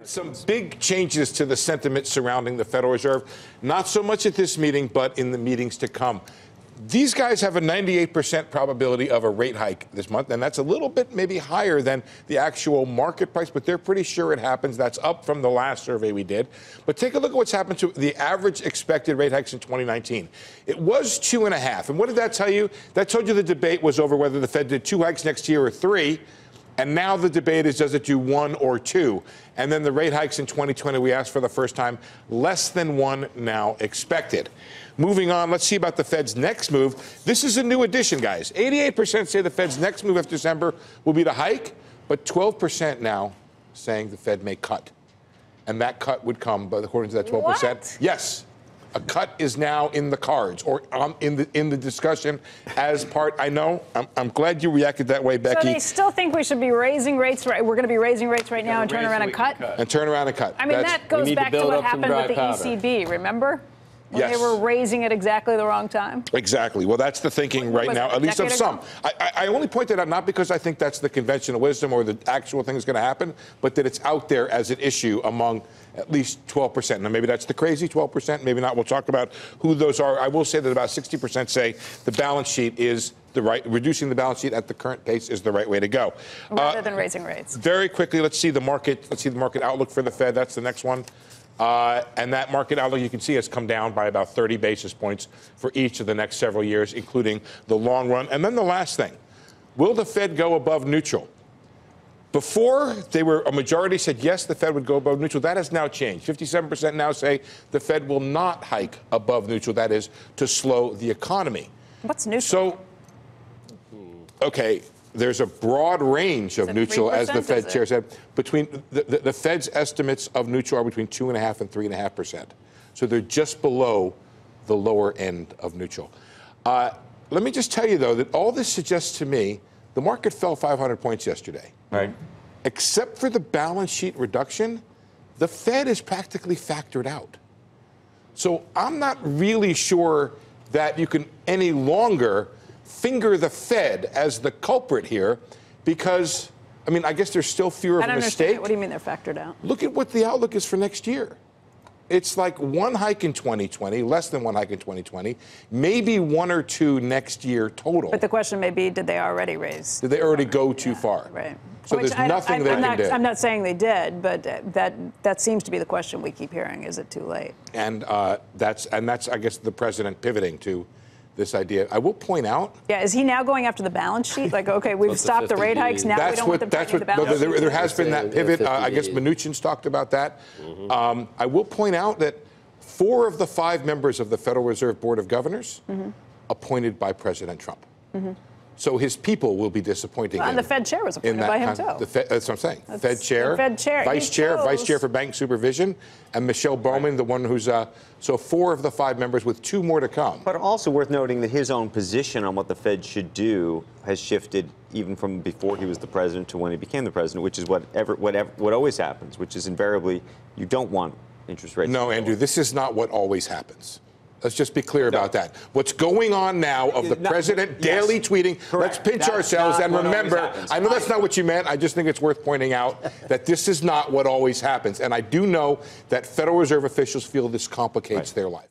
Some big changes to the sentiment surrounding the Federal Reserve, not so much at this meeting, but in the meetings to come. These guys have a 98% probability of a rate hike this month, and that's a little bit maybe higher than the actual market price, but they're pretty sure it happens. That's up from the last survey we did. But take a look at what's happened to the average expected rate hikes in 2019. It was 2.5. And what did that tell you? That told you the debate was over whether the Fed did 2 hikes next year or 3. And now the debate is, does it do 1 or 2? And then the rate hikes in 2020, we asked for the first time, less than 1 now expected. Moving on, let's see about the Fed's next move. This is a new addition, guys. 88% say the Fed's next move after December will be to hike, but 12% now saying the Fed may cut. And that cut would come, but according to that 12%, what? Yes. A cut is now in the cards or in the discussion as part. I know. I'm glad you reacted that way, Becky. So they still think we should be raising rates. Right, we're going to be raising rates right now and turn around and cut. And turn around and cut. I mean, that goes back to what happened with the ECB. Remember? When Yes. they were raising at exactly the wrong time. Exactly. Well, that's the thinking right now, at least of some. I only point that out not because I think that's the conventional wisdom or the actual thing that's going to happen, but that it's out there as an issue among at least 12%. Now, maybe that's the crazy 12%. Maybe not. We'll talk about who those are. I will say that about 60% say the balance sheet is reducing the balance sheet at the current pace is the right way to go. Rather than raising rates. Very quickly, let's see the market. Let's see the market outlook for the Fed. That's the next one. And that market outlook, you can see, has come down by about 30 basis points for each of the next several years, including the long run. And then the last thing, will the Fed go above neutral? Before, a majority said yes, the Fed would go above neutral. That has now changed. 57% now say the Fed will not hike above neutral. That is to slow the economy. What's neutral? So, okay. There's a broad range of neutral, as the Fed chair said. Between the Fed's estimates of neutral are between 2.5% and 3.5%. So they're just below the lower end of neutral. Let me just tell you, though, that all this suggests to me the market fell 500 points yesterday. Right. Except for the balance sheet reduction, the Fed is practically factored out. So I'm not really sure that you can any longer finger the Fed as the culprit here because, I mean, I guess there's still fear of a mistake. What do you mean they're factored out? Look at what the outlook is for next year. It's like 1 hike in 2020, less than 1 hike in 2020, maybe 1 or 2 next year total. But the question may be, did they already raise? Did they already go too far? Right. So there's nothing they can do. I'm not saying they did, but that seems to be the question we keep hearing. Is it too late? And that's I guess the president pivoting to this idea. I will point out. Yeah, is he now going after the balance sheet? Like, okay, we've stopped the rate hikes. Now we don't want them touching the balance sheet. There has been that pivot. I guess Mnuchin's talked about that. I will point out that 4 of the 5 members of the Federal Reserve Board of Governors appointed by President Trump. So his people will be disappointing him. And the Fed chair was appointed by him, too. That's what I'm saying. Fed chair, vice chair for bank supervision, and Michelle Bowman, the one who's, so 4 of the 5 members with 2 more to come. But also worth noting that his own position on what the Fed should do has shifted even from before he was the president to when he became the president, which is what always happens, which is invariably you don't want interest rates. No, Andrew, this is not what always happens. Let's just be clear about that. What's going on now of the president daily tweeting, let's pinch ourselves and remember, I know that's not what you meant. I just think it's worth pointing out that this is not what always happens. And I do know that Federal Reserve officials feel this complicates their life.